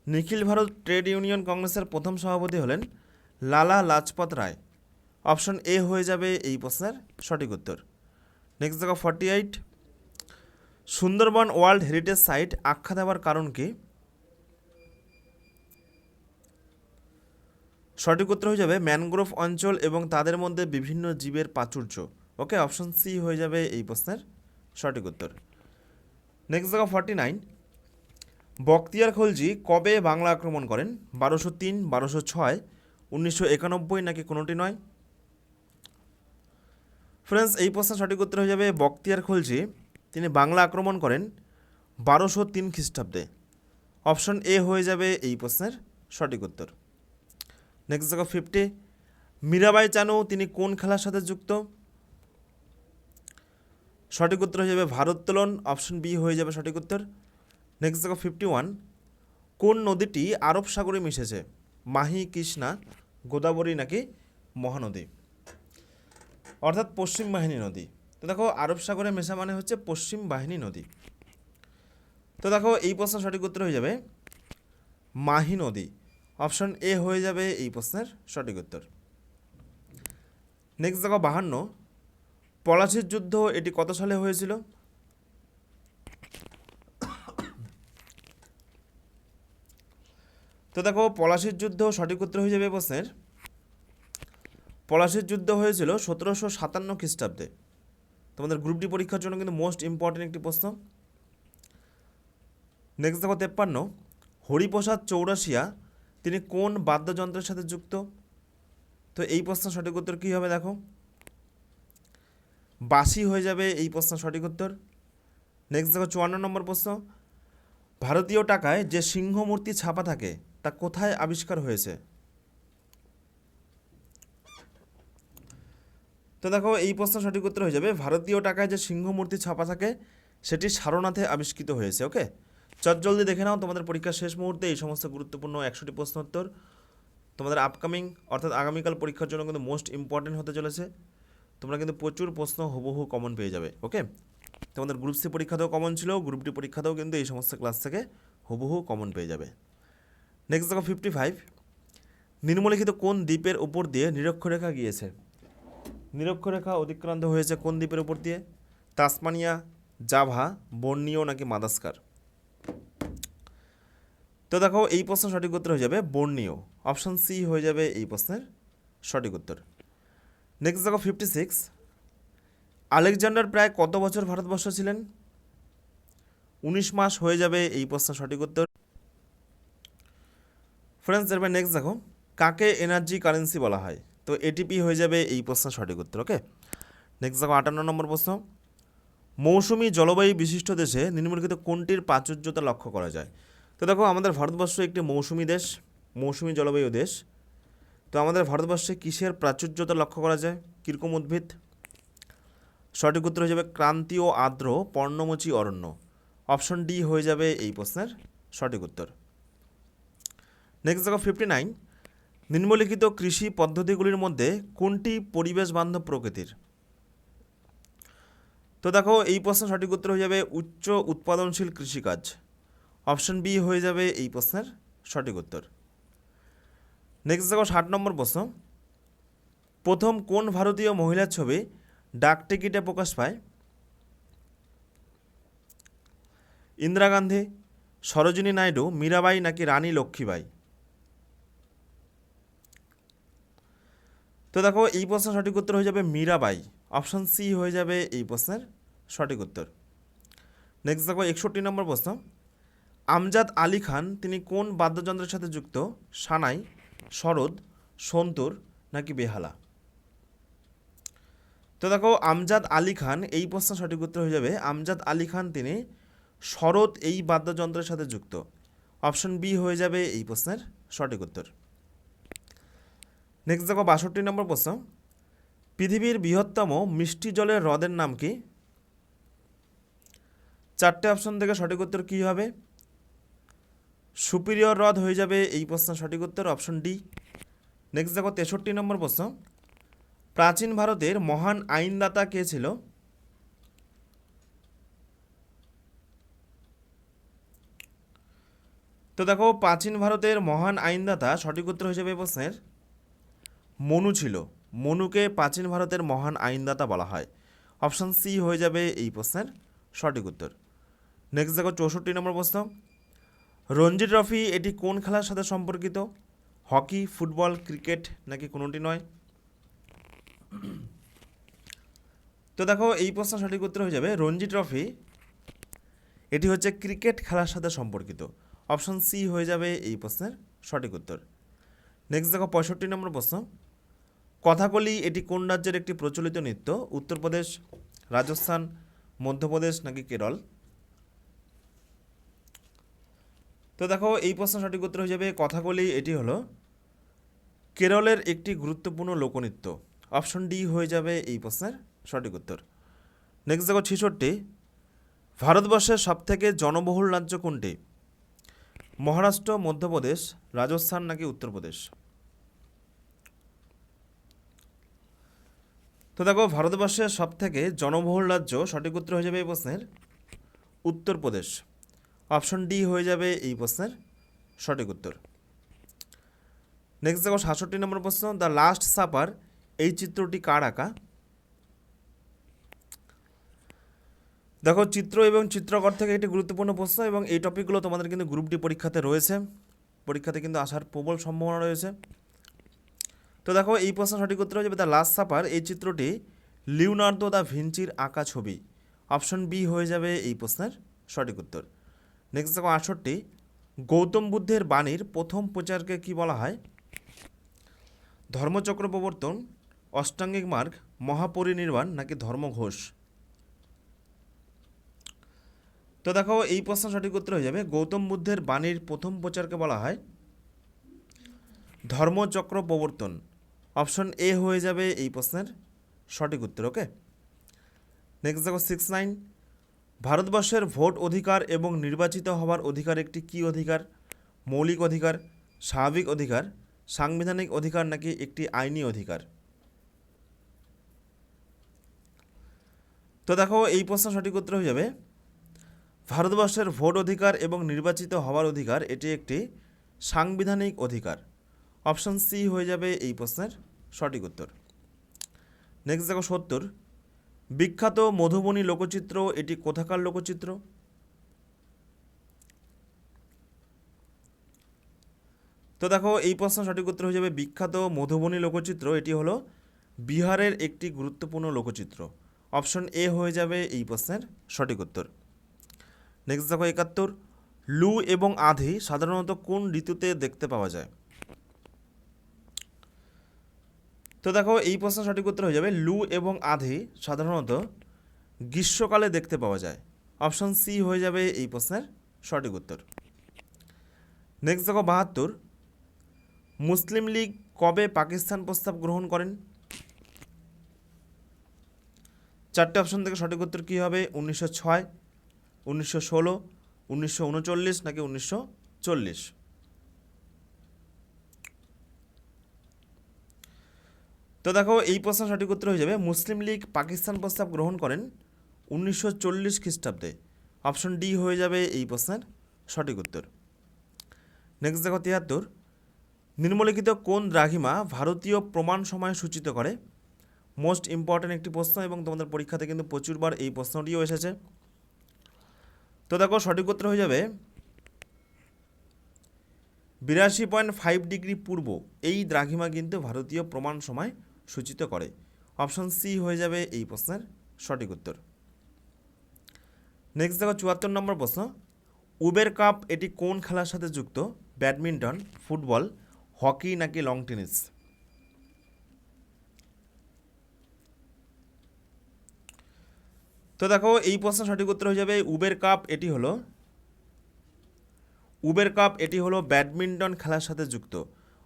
নিখিল ভারত ট্রেড ইউনিয়ন কংগ্রেসের প্রথম সভাপতি হলেন লালা লাজপত রায়। অপশন এ হয়ে যাবে এই প্রশ্নের সঠিক উত্তর। নেক্সট দেখো 48, সুন্দরবন ওয়ার্ল্ড হেরিটেজ সাইট আখ্যা দেওয়ার কারণ কি? সঠিক উত্তর হয়ে যাবে ম্যানগ্রোভ অঞ্চল এবং তাদের মধ্যে বিভিন্ন জীবের প্রাচুর্য। ওকে, অপশন সি হয়ে যাবে এই প্রশ্নের সঠিক উত্তর। নেক্সট দেখো 49, বখতিয়ার খলজি কবে বাংলা আক্রমণ করেন? 1203, 1206, 1991 নাকি কোনোটি নয়? ফ্রেন্ডস এই প্রশ্নের সঠিক উত্তর হয়ে যাবে বখতিয়ার খলজি তিনি বাংলা আক্রমণ করেন 1203 খ্রিস্টাব্দে। অপশন এ হয়ে যাবে এই প্রশ্নের সঠিক উত্তর। নেক্সট দেখো 50, মীরাবাই চানু তিনি কোন খেলার সাথে যুক্ত? সঠিক উত্তর হয়ে যাবে ভারোত্তোলন। অপশন বি হয়ে যাবে সঠিক উত্তর। নেক্সট দেখো 51, কোন নদীটি আরব সাগরে মিশেছে? মাহি, কৃষ্ণা, গোদাবরী নাকি মহানদী? অর্থাৎ পশ্চিম বাহিনী নদী। তো দেখো আরব সাগরে মেশা মানে হচ্ছে পশ্চিম বাহিনী নদী। তো দেখো এই প্রশ্নের সঠিক উত্তর হয়ে যাবে মাহি নদী। অপশন এ হয়ে যাবে এই প্রশ্নের সঠিক উত্তর। নেক্সট দেখো 52, পলাশির যুদ্ধ এটি কত সালে হয়েছিল? তো দেখো পলাশির যুদ্ধ সঠিক উত্তর হয়ে যাবে প্রশ্নের পলাশির যুদ্ধ হয়েছিল 1757 খ্রিস্টাব্দে। তোমাদের গ্রুপ ডি পরীক্ষার জন্য কিন্তু মোস্ট ইম্পর্টেন্ট একটি প্রশ্ন। নেক্সট দেখো 53, হরিপ্রসাদ চৌরাশিয়া তিনি কোন বাদ্যযন্ত্রের সাথে যুক্ত? তো এই প্রশ্নের সঠিক উত্তর কী হবে? দেখো বাঁশি হয়ে যাবে এই প্রশ্নের সঠিক উত্তর। নেক্সট দেখো 54 নম্বর প্রশ্ন, ভারতীয় টাকায় যে সিংহ মূর্তি ছাপা থাকে তা কোথায় আবিষ্কার হয়েছে? তো দেখো এই প্রশ্নের সঠিক উত্তর হয়ে যাবে ভারতীয় টাকায় যে সিংহ মূর্তি ছাপা থাকে সেটি সারনাথে আবিষ্কৃত হয়েছে। ওকে, জলদি দেখে নাও তোমাদের পরীক্ষার শেষ মুহূর্তে এই সমস্ত গুরুত্বপূর্ণ 100টি প্রশ্ন উত্তর তোমাদের আপকামিং অর্থাৎ আগামীকাল পরীক্ষার জন্য কিন্তু মোস্ট ইম্পর্টেন্ট হতে চলেছে। তোমরা কিন্তু প্রচুর প্রশ্ন হুবহু কমন পেয়ে যাবে। ওকে, তোমাদের গ্রুপ সি পরীক্ষাতেও কমন ছিল, গ্রুপ ডি পরীক্ষাতেও কিন্তু এই সমস্ত ক্লাস থেকে হুবহু কমন পেয়ে যাবে। নেক্সট দেখো 55, নিম্নলিখিত কোন দ্বীপের উপর দিয়ে নিরক্ষরেখা গিয়েছে? নিরক্ষরেখা অতিক্রান্ত হয়েছে কোন দ্বীপের উপর দিয়ে? তাসমানিয়া, জাভা, বর্নিও নাকি মাদাস্কার? তো দেখো এই প্রশ্নের সঠিক উত্তর হয়ে যাবে বর্নিও। অপশন সি হয়ে যাবে এই প্রশ্নের সঠিক উত্তর। নেক্সট দেখো 56, আলেকজান্ডার প্রায় কত বছর ভারতবর্ষ ছিলেন? 19 মাস হয়ে যাবে এই প্রশ্নের সঠিক উত্তর। ফ্রেন্ডস এরপর নেক্সট দেখো কাকে এনার্জি কারেন্সি বলা হয়? তো এটিপি হয়ে যাবে এই প্রশ্নের সঠিক উত্তর। ওকে, নেক্সট দেখো 58 নম্বর প্রশ্ন, মৌসুমী জলবায়ু বিশিষ্ট দেশে নিম্নলিখিত কোনটির প্রাচুর্যতা লক্ষ্য করা যায়? তো দেখো আমাদের ভারতবর্ষ একটি মৌসুমী দেশ, মৌসুমী জলবায়ু দেশ। তো আমাদের ভারতবর্ষে কিসের প্রাচুর্যতা লক্ষ্য করা যায়? কীরকম উদ্ভিদ? সঠিক উত্তর হয়ে যাবে ক্রান্তীয় আর্দ্র পর্ণমোচী অরণ্য। অপশন ডি হয়ে যাবে এই প্রশ্নের সঠিক উত্তর। নেক্সট দেখো 59, নিম্নলিখিত কৃষি পদ্ধতিগুলির মধ্যে কোনটি পরিবেশ বান্ধব প্রকৃতির? তো দেখো এই প্রশ্নের সঠিক উত্তর হয়ে যাবে উচ্চ উৎপাদনশীল কৃষিকাজ। অপশন বি হয়ে যাবে এই প্রশ্নের সঠিক উত্তর। নেক্সট দেখো 60 নম্বর প্রশ্ন, প্রথম কোন ভারতীয় মহিলার ছবি ডাক টিকিটে প্রকাশ পায়? ইন্দিরা গান্ধী, সরোজিনী নাইডু, মীরাবাই নাকি রানী লক্ষ্মীবাই? তো দেখো এই প্রশ্নের সঠিক উত্তর হয়ে যাবে মীরাবাই। অপশন সি হয়ে যাবে এই প্রশ্নের সঠিক উত্তর। নেক্সট দেখো 61 নম্বর প্রশ্ন, আমজাদ আলী খান তিনি কোন বাদ্যযন্ত্রের সাথে যুক্ত? সানাই, সরোদ, সন্তুর নাকি বেহালা? তো দেখো আমজাদ আলী খান এই প্রশ্নের সঠিক উত্তর হয়ে যাবে আমজাদ আলী খান তিনি সরোদ এই বাদ্যযন্ত্রের সাথে যুক্ত। অপশন বি হয়ে যাবে এই প্রশ্নের সঠিক উত্তর। নেক্সট দেখো 62 নম্বর প্রশ্ন, পৃথিবীর বৃহত্তম মিষ্টি জলের হ্রদের নাম কি? চারটে অপশন থেকে সঠিক উত্তর কী হবে? সুপিরিয়র হ্রদ হয়ে যাবে এই প্রশ্নের সঠিক উত্তর। Option D. নেক্সট দেখো 63 নম্বর প্রশ্ন, প্রাচীন ভারতের মহান আইনদাতা কে ছিল? তো দেখো প্রাচীন ভারতের মহান আইনদাতা সঠিক উত্তর হয়ে যাবে এই প্রশ্নের মনু ছিল। মনুকে প্রাচীন ভারতের মহান আইনদাতা বলা হয়। অপশন সি হয়ে যাবে এই প্রশ্নের সঠিক উত্তর। নেক্সট দেখো 64 নম্বর প্রশ্ন, রঞ্জি ট্রফি এটি কোন খেলার সাথে সম্পর্কিত? হকি, ফুটবল, ক্রিকেট নাকি কোনোটি নয়? তো দেখো এই প্রশ্নের সঠিক উত্তর হয়ে যাবে রঞ্জি ট্রফি এটি হচ্ছে ক্রিকেট খেলার সাথে সম্পর্কিত। অপশন সি হয়ে যাবে এই প্রশ্নের সঠিক উত্তর। নেক্সট দেখো 65 নম্বর প্রশ্ন, কথাকলি এটি কোন রাজ্যের একটি প্রচলিত নৃত্য? উত্তরপ্রদেশ, রাজস্থান, মধ্যপ্রদেশ নাকি কেরল? তো দেখো এই প্রশ্নের সঠিক উত্তর হয়ে যাবে কথাকলি এটি হলো কেরলের একটি গুরুত্বপূর্ণ লোকনৃত্য। অপশন ডি হয়ে যাবে এই প্রশ্নের সঠিক উত্তর। নেক্সট দেখো 66, ভারতবর্ষের সবথেকে জনবহুল রাজ্য কোনটি? মহারাষ্ট্র, মধ্যপ্রদেশ, রাজস্থান নাকি উত্তরপ্রদেশ? তো দেখো ভারতবর্ষের সবথেকে জনবহুল রাজ্য সঠিক উত্তর হয়ে যাবে এই প্রশ্নের উত্তরপ্রদেশ। অপশন ডি হয়ে যাবে এই প্রশ্নের সঠিক উত্তর। নেক্সট দেখো 67 নম্বর প্রশ্ন, দ্য লাস্ট সাপার এই চিত্রটি কার আঁকা? দেখো চিত্র এবং চিত্রকর থেকে একটি গুরুত্বপূর্ণ প্রশ্ন এবং এই টপিকগুলো তোমাদের কিন্তু গ্রুপ ডি পরীক্ষাতে রয়েছে, পরীক্ষাতে কিন্তু আসার প্রবল সম্ভাবনা রয়েছে। তো দেখো এই প্রশ্ন সঠিক উত্তর হয়ে যাবে দ্য লাস্ট সাপার এই চিত্রটি লিওনার্দো দা ভিঞ্চির আঁকা ছবি। অপশন বি হয়ে যাবে এই প্রশ্নের সঠিক উত্তর। নেক্সট দেখো 68, গৌতম বুদ্ধের বাণীর প্রথম প্রচারকে কি বলা হয়? ধর্মচক্র প্রবর্তন, অষ্টাঙ্গিক মার্গ, মহাপরিনির্বাণ নাকি ধর্মঘোষ? তো দেখো এই প্রশ্ন সঠিক উত্তর হয়ে যাবে গৌতম বুদ্ধের বাণীর প্রথম প্রচারকে বলা হয় ধর্মচক্র প্রবর্তন। অপশন এ হয়ে যাবে এই প্রশ্নের সঠিক উত্তর। ওকে, নেক্সট দেখো 69, ভারতবর্ষের ভোট অধিকার এবং নির্বাচিত হওয়ার অধিকার একটি কি অধিকার? মৌলিক অধিকার, স্বাভাবিক অধিকার, সাংবিধানিক অধিকার নাকি একটি আইনি অধিকার? তো দেখো এই প্রশ্ন সঠিক উত্তর হয়ে যাবে ভারতবর্ষের ভোট অধিকার এবং নির্বাচিত হওয়ার অধিকার এটি একটি সাংবিধানিক অধিকার। অপশন সি হয়ে যাবে এই প্রশ্নের সঠিক উত্তর। নেক্সট দেখো 70, বিখ্যাত মধুবনী লোকচিত্র এটি কোথাকার লোকচিত্র? তো দেখো এই প্রশ্ন সঠিক উত্তর হয়ে যাবে বিখ্যাত মধুবনী লোকচিত্র এটি হলো বিহারের একটি গুরুত্বপূর্ণ লোকচিত্র। অপশন এ হয়ে যাবে এই প্রশ্নের সঠিক উত্তর। নেক্সট দেখো 71, লু এবং আঁধি সাধারণত কোন ঋতুতে দেখতে পাওয়া যায়? তো দেখো এই প্রশ্ন সঠিক উত্তর হয়ে যাবে লু এবং আঁধি সাধারণত গ্রীষ্মকালে দেখতে পাওয়া যায়। অপশন সি হয়ে যাবে এই প্রশ্নের সঠিক উত্তর। নেক্সট দেখো 72, মুসলিম লীগ কবে পাকিস্তান প্রস্তাব গ্রহণ করেন? চারটে অপশন থেকে সঠিক উত্তর কী হবে? 1906, 1916, 1939 নাকি 1940? তো দেখো এই প্রশ্ন সঠিক উত্তর হয়ে যাবে মুসলিম লীগ পাকিস্তান প্রস্তাব গ্রহণ করেন 1940 খ্রিস্টাব্দে। অপশন ডি হয়ে যাবে এই প্রশ্নের সঠিক উত্তর। নেক্সট দেখো 73, নিম্নলিখিত কোন দ্রাঘিমা ভারতীয় প্রমাণ সময় সূচিত করে? মোস্ট ইম্পর্ট্যান্ট একটি প্রশ্ন এবং তোমাদের পরীক্ষাতে কিন্তু প্রচুরবার এই প্রশ্নটিও এসেছে। তো দেখো সঠিক উত্তর হয়ে যাবে 82.5 ডিগ্রি পূর্ব এই দ্রাঘিমা কিন্তু ভারতীয় প্রমাণ সময় সূচিত করে। অপশন সি হয়ে যাবে এই প্রশ্নের সঠিক উত্তর। নেক্সট দেখো 74 নম্বর প্রশ্ন, উবের কাপ এটি কোন খেলার সাথে যুক্ত? ব্যাডমিন্টন, ফুটবল, হকি নাকি লং টেনিস? তো দেখো এই প্রশ্নের সঠিক উত্তর হয়ে যাবে উবের কাপ এটি হলো ব্যাডমিন্টন খেলার সাথে যুক্ত।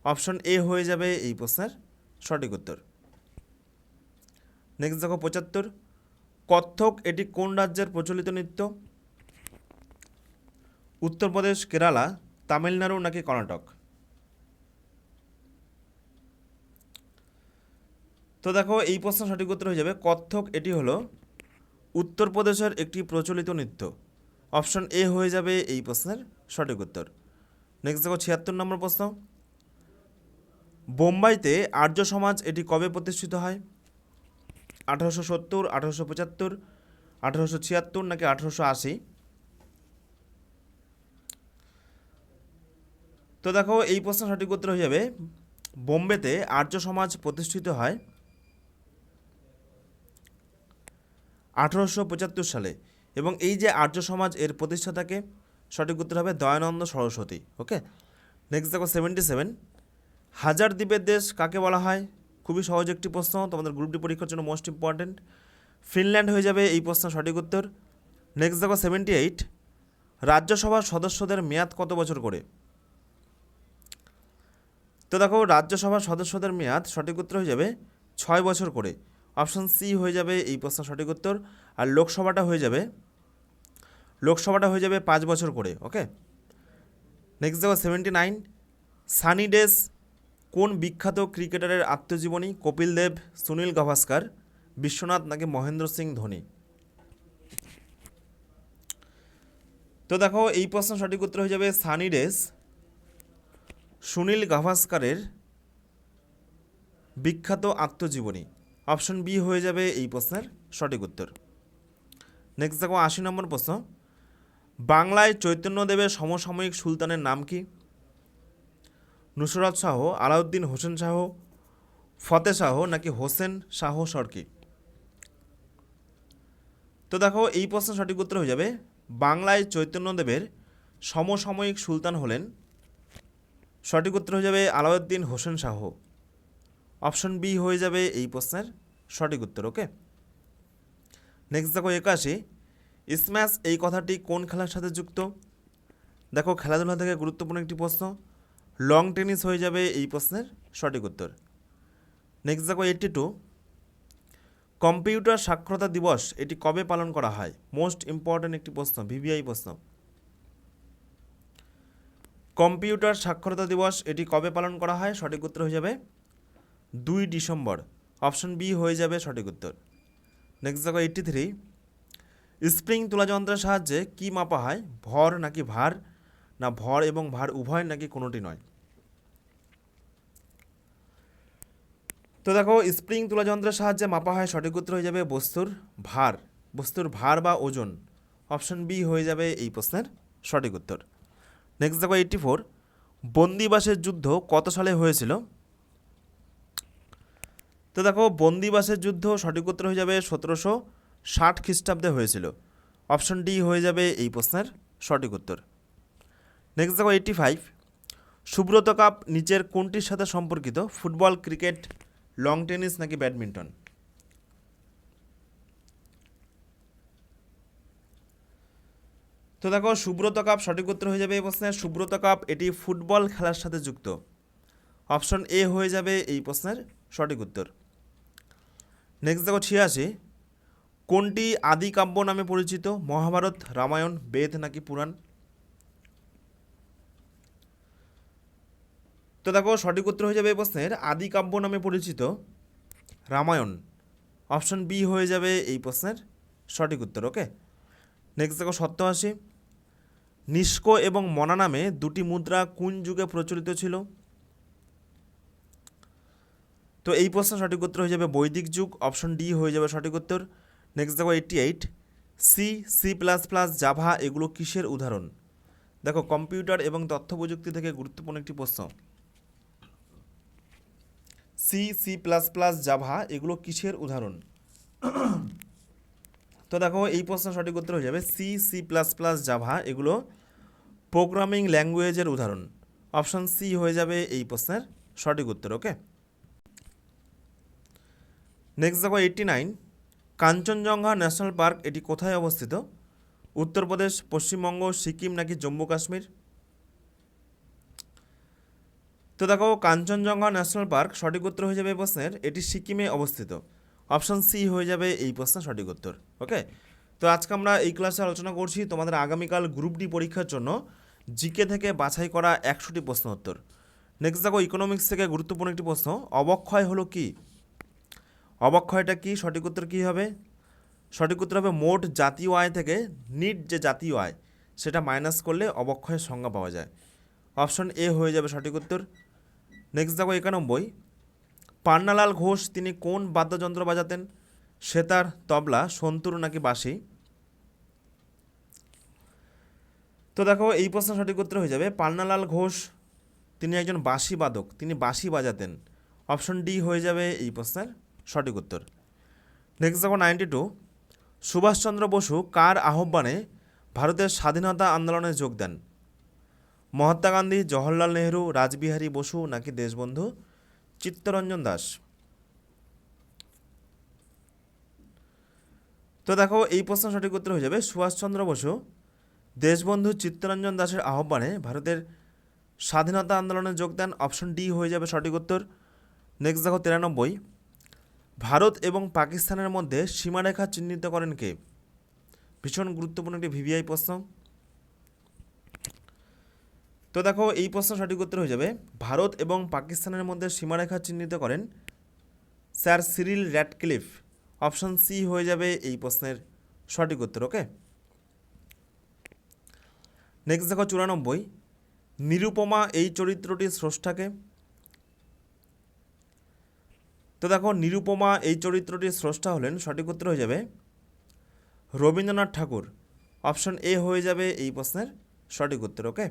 অপশন এ হয়ে যাবে এই প্রশ্নের সঠিক উত্তর। নেক্সট দেখো 75, কত্থক এটি কোন রাজ্যের প্রচলিত নৃত্য? উত্তরপ্রদেশ, কেরালা, তামিলনাড়ু নাকি কর্ণাটক? তো দেখো এই প্রশ্ন সঠিক উত্তর হয়ে যাবে কত্থক এটি হলো উত্তরপ্রদেশের একটি প্রচলিত নৃত্য। অপশন এ হয়ে যাবে এই প্রশ্নের সঠিক উত্তর। নেক্সট দেখো 76 নম্বর প্রশ্ন, বোম্বাইতে আর্য সমাজ এটি কবে প্রতিষ্ঠিত হয়? 1870, 1875, 1876 নাকি 1880? তো দেখো এই প্রশ্নের সঠিক উত্তর হয়ে যাবে বোম্বেতে আর্য সমাজ প্রতিষ্ঠিত হয় 1875 সালে। এবং এই যে আর্য সমাজ এর প্রতিষ্ঠাতাকে, সঠিক উত্তর হবে দয়ানন্দ সরস্বতী। ওকে, নেক্সট দেখো 77, হাজার দ্বীপের দেশ কাকে বলা হয়? খুবই সহজ একটি প্রশ্ন, তোমাদের গ্রুপ ডি পরীক্ষার জন্য মোস্ট ইম্পর্টেন্ট। ফিনল্যান্ড হয়ে যাবে এই প্রশ্নের সঠিক উত্তর। নেক্সট দেখো 78, রাজ্যসভার সদস্যদের মেয়াদ কত বছর করে? তো দেখো রাজ্যসভার সদস্যদের মেয়াদ সঠিক উত্তর হয়ে যাবে 6 বছর করে। অপশন সি হয়ে যাবে এই প্রশ্নের সঠিক উত্তর। আর লোকসভাটা হয়ে যাবে 5 বছর করে। ওকে, নেক্সট দেখো 79, সানি ডেজ কোন বিখ্যাত ক্রিকেটারের আত্মজীবনী? কপিল দেব, সুনীল গাভাস্কার, বিশ্বনাথ নাকি মহেন্দ্র সিং ধোনি? তো দেখো এই প্রশ্নের সঠিক উত্তর হয়ে যাবে সানি ডেজ সুনীল গাভাস্কারের বিখ্যাত আত্মজীবনী। অপশন বি হয়ে যাবে এই প্রশ্নের সঠিক উত্তর। নেক্সট দেখো 80 নম্বর প্রশ্ন, বাংলায় চৈতন্যদেবের সমসাময়িক সুলতানের নাম কি? নুসরত শাহ, আলাউদ্দিন হোসেন শাহ, ফতে শাহ নাকি হোসেন শাহ শর্কী? তো দেখো এই প্রশ্নের সঠিক উত্তর হয়ে যাবে বাংলায় চৈতন্যদেবের সমসাময়িক সুলতান হলেন, সঠিক উত্তর হয়ে যাবে আলাউদ্দিন হোসেন শাহ। অপশন বি হয়ে যাবে এই প্রশ্নের সঠিক উত্তর। ওকে, নেক্সট দেখো 81, স্ম্যাশ এই কথাটি কোন খেলার সাথে যুক্ত? দেখো খেলাধুলা থেকে গুরুত্বপূর্ণ একটি প্রশ্ন, লং টেনিস হয়ে যাবে এই প্রশ্নের সঠিক উত্তর। নেক্সট দেখো 82, কম্পিউটার সাক্ষরতা দিবস এটি কবে পালন করা হয়? মোস্ট ইম্পর্ট্যান্ট একটি প্রশ্ন, ভিভিআই প্রশ্ন। কম্পিউটার সাক্ষরতা দিবস এটি কবে পালন করা হয়? সঠিক উত্তর হয়ে যাবে 2 ডিসেম্বর। অপশন বি হয়ে যাবে সঠিক উত্তর। নেক্সট দেখো 83, স্প্রিং তোলা যন্ত্রের সাহায্যে কি মাপা হয়? ভর নাকি ভার, না ভর এবং ভার উভয় নাকি কোনোটি নয়? তো দেখো স্প্রিং তোলা যন্ত্রের সাহায্যে মাপা হয়, সঠিক উত্তর হয়ে যাবে বস্তুর ভার বা ওজন। অপশন বি হয়ে যাবে এই প্রশ্নের সঠিক উত্তর। নেক্সট দেখো 84, বন্দিবাসের যুদ্ধ কত সালে হয়েছিল? তো দেখো বন্দিবাসের যুদ্ধ সঠিক উত্তর হয়ে যাবে 1760 খ্রিস্টাব্দে হয়েছিল। অপশন ডি হয়ে যাবে এই প্রশ্নের সঠিক উত্তর। নেক্সট দেখো 85, সুব্রত কাপ নিচের কোনটির সাথে সম্পর্কিত? ফুটবল, ক্রিকেট, লং টেনিস নাকি ব্যাডমিন্টন? তো দেখো সুব্রত কাপ সঠিক উত্তর হয়ে যাবে এই প্রশ্নের সুব্রত কাপ এটি ফুটবল খেলার সাথে যুক্ত। অপশন এ হয়ে যাবে এই প্রশ্নের সঠিক উত্তর। নেক্সট দেখো 86, কোনটি আদি কাব্য নামে পরিচিত? মহাভারত, রামায়ণ, বেদ নাকি পুরাণ? তো দেখো সঠিক উত্তর হয়ে যাবে এই প্রশ্নের আদি কাব্য নামে পরিচিত রামায়ণ। অপশন বি হয়ে যাবে এই প্রশ্নের সঠিক উত্তর। ওকে, নেক্সট দেখো 87, নিষ্ক এবং মনা নামে দুটি মুদ্রা কোন যুগে প্রচলিত ছিল? তো এই প্রশ্নের সঠিক উত্তর হয়ে যাবে বৈদিক যুগ। অপশন ডি হয়ে যাবে সঠিক উত্তর। নেক্সট দেখো 88, C, C plus plus, Java এগুলো কিসের উদাহরণ? দেখো কম্পিউটার এবং তথ্য প্রযুক্তি থেকে গুরুত্বপূর্ণ একটি প্রশ্ন। C, C plus plus, Java এগুলো কিসের উদাহরণ? তো দেখো এই প্রশ্নের সঠিক উত্তর হয়ে যাবে C, C plus plus, Java এগুলো প্রোগ্রামিং ল্যাঙ্গুয়েজের উদাহরণ। অপশন সি হয়ে যাবে এই প্রশ্নের সঠিক উত্তর। ওকে, নেক্সট দেখো 89, কাঞ্চনজঙ্ঘা ন্যাশনাল পার্ক এটি কোথায় অবস্থিত? উত্তরপ্রদেশ, পশ্চিমবঙ্গ, সিকিম নাকি জম্মু কাশ্মীর? তো দেখো কাঞ্চনজঙ্ঘা ন্যাশনাল পার্ক সঠিক উত্তর হয়ে যাবে এই প্রশ্নের এটি সিকিমে অবস্থিত। অপশন সি হয়ে যাবে এই প্রশ্নের সঠিক উত্তর। ওকে, তো আজকে আমরা এই ক্লাসে আলোচনা করছি তোমাদের আগামীকাল গ্রুপ ডি পরীক্ষার জন্য জিকে থেকে বাছাই করা 100টি প্রশ্ন উত্তর। নেক্সট দেখো ইকোনমিক্স থেকে গুরুত্বপূর্ণ একটি প্রশ্ন, অবক্ষয় হলো কি? অবক্ষয়টা কি? সঠিক উত্তর কী হবে? সঠিক উত্তর হবে মোট জাতীয় আয় থেকে নিট যে জাতীয় আয় সেটা মাইনাস করলে অবক্ষয়ের সংজ্ঞা পাওয়া যায়। অপশন এ হয়ে যাবে সঠিক উত্তর। নেক্সট দেখো 91, পান্নালাল ঘোষ তিনি কোন বাদ্যযন্ত্র বাজাতেন? সেতার, তবলা, সন্তুর নাকি বাঁশি? তো দেখো এই প্রশ্নের সঠিক উত্তর হয়ে যাবে পান্নালাল ঘোষ তিনি একজন বাঁশি বাদক, তিনি বাঁশি বাজাতেন। অপশন ডি হয়ে যাবে এই প্রশ্নের সঠিক উত্তর। নেক্সট দেখো 92, সুভাষচন্দ্র বসু কার আহ্বানে ভারতের স্বাধীনতা আন্দোলনে যোগ দেন? মহাত্মা গান্ধী, জওহরলাল নেহরু, রাসবিহারী বসু নাকি দেশবন্ধু চিত্তরঞ্জন দাস? তো দেখো এই প্রশ্নের সঠিক উত্তর হয়ে যাবে সুভাষচন্দ্র বসু দেশবন্ধু চিত্তরঞ্জন দাসের আহ্বানে ভারতের স্বাধীনতা আন্দোলনে যোগ দেন। অপশন ডি হয়ে যাবে সঠিক উত্তর। নেক্সট দেখো 93, ভারত এবং পাকিস্তানের মধ্যে সীমারেখা চিহ্নিত করেন কে? ভীষণ গুরুত্বপূর্ণ একটি ভিভিআই প্রশ্ন। তো দেখো এই প্রশ্নের সঠিক উত্তর হয়ে যাবে ভারত এবং পাকিস্তানের মধ্যে সীমারেখা চিহ্নিত করেন sir Cyril Radcliffe. Option C হয়ে যাবে এই প্রশ্নের সঠিক উত্তর। ওকে, নেক্সট দেখো 94, নিরুপমা এই চরিত্রটির স্রষ্টাকে? তো দেখো নিরুপমা এই চরিত্রটির স্রষ্টা হলেন, সঠিক উত্তর হয়ে যাবে রবীন্দ্রনাথ ঠাকুর। অপশন এ হয়ে যাবে এই প্রশ্নের সঠিক উত্তর। ওকে,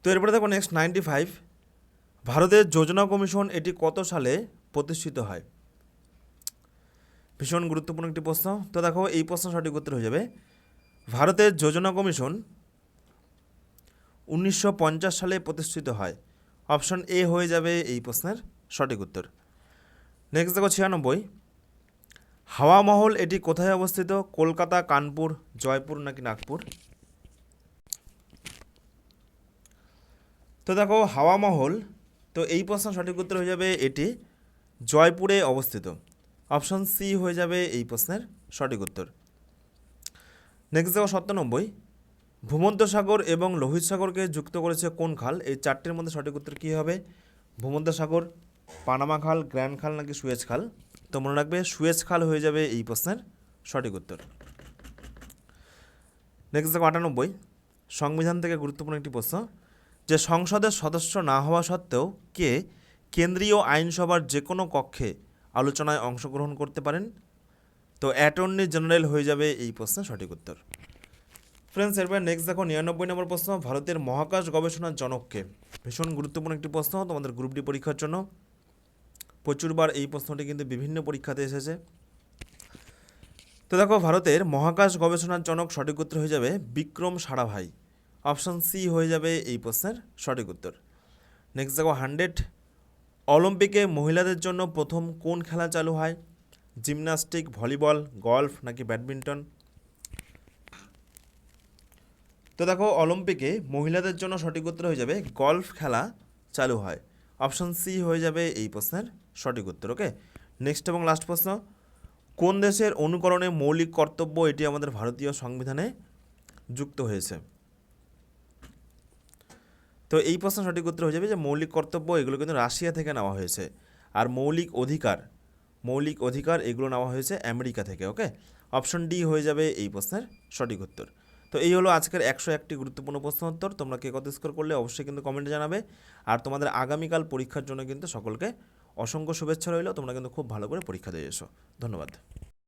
তো এরপরে দেখো নেক্সট 95, ভারতের যোজনা কমিশন এটি কত সালে প্রতিষ্ঠিত হয়? ভীষণ গুরুত্বপূর্ণ একটি প্রশ্ন। তো দেখো এই প্রশ্নের সঠিক উত্তর হয়ে যাবে ভারতের যোজনা কমিশন 1950 সালে প্রতিষ্ঠিত হয়। অপশন এ হয়ে যাবে এই প্রশ্নের সঠিক উত্তর। নেক্সট দেখো 96, হাওয়া মহল এটি কোথায় অবস্থিত? কলকাতা, কানপুর, জয়পুর নাকি নাগপুর? তো দেখো হাওয়া মহল, তো এই প্রশ্নের সঠিক উত্তর হয়ে যাবে এটি জয়পুরে অবস্থিত। অপশন সি হয়ে যাবে এই প্রশ্নের সঠিক উত্তর। নেক্সট দেখো 97, ভূমধ্যসাগর এবং লোহিত সাগরকে যুক্ত করেছে কোন খাল? এই চারটির মধ্যে সঠিক উত্তর কী হবে? ভূমধ্যসাগর, পানামা খাল, গ্র্যান্ড খাল নাকি সুয়েজ খাল? তো মনে রাখবে সুয়েজ খাল হয়ে যাবে এই প্রশ্নের সঠিক উত্তর। নেক্সট দেখো 98, সংবিধান থেকে গুরুত্বপূর্ণ একটি প্রশ্ন, যে সংসদের সদস্য না হওয়া সত্ত্বেও কে কেন্দ্রীয় আইনসভার যে কোনো কক্ষে আলোচনায় অংশগ্রহণ করতে পারেন? তো অ্যাটর্নি জেনারেল হয়ে যাবে এই প্রশ্নের সঠিক উত্তর। ফ্রেন্ডস এরপর নেক্সট দেখো 99 নম্বর প্রশ্ন, ভারতের মহাকাশ গবেষণার জনককে? ভীষণ গুরুত্বপূর্ণ একটি প্রশ্ন তোমাদের গ্রুপ ডি পরীক্ষার জন্য, প্রচুরবার এই প্রশ্নটি কিন্তু বিভিন্ন পরীক্ষাতে এসেছে। তো দেখো ভারতের মহাকাশ গবেষণার জনক সঠিক উত্তর হয়ে যাবে বিক্রম সারাভাই। অপশন সি হয়ে যাবে এই প্রশ্নের সঠিক উত্তর। নেক্সট দেখো 100, অলিম্পিকে মহিলাদের জন্য প্রথম কোন খেলা চালু হয়? জিমন্যাস্টিক, ভলিবল, গলফ নাকি ব্যাডমিন্টন? তো দেখো অলিম্পিকে মহিলাদের জন্য সঠিক উত্তর হয়ে যাবে গলফ খেলা চালু হয়। অপশন সি হয়ে যাবে এই প্রশ্নের সঠিক উত্তর। ওকে, নেক্সট এবং লাস্ট প্রশ্ন, কোন দেশের অনুকরণে মৌলিক কর্তব্য এটি আমাদের ভারতীয় সংবিধানে যুক্ত হয়েছে? তো এই প্রশ্ন সঠিক উত্তর হয়ে যাবে যে মৌলিক কর্তব্য এগুলো কিন্তু রাশিয়া থেকে নেওয়া হয়েছে, আর মৌলিক অধিকার এগুলো নেওয়া হয়েছে আমেরিকা থেকে। ওকে, অপশন ডি হয়ে যাবে এই প্রশ্নের সঠিক উত্তর। তো এই হলো আজকের 101টি গুরুত্বপূর্ণ প্রশ্ন উত্তর। তোমরা কে কত স্কোর করলে অবশ্যই কিন্তু কমেন্টে জানাবে। আর তোমাদের আগামীকাল পরীক্ষার জন্য কিন্তু সকলকে অসংখ্য শুভেচ্ছা রইল। তোমরা কিন্তু খুব ভালো করে পরীক্ষা দিয়ে এসো। ধন্যবাদ।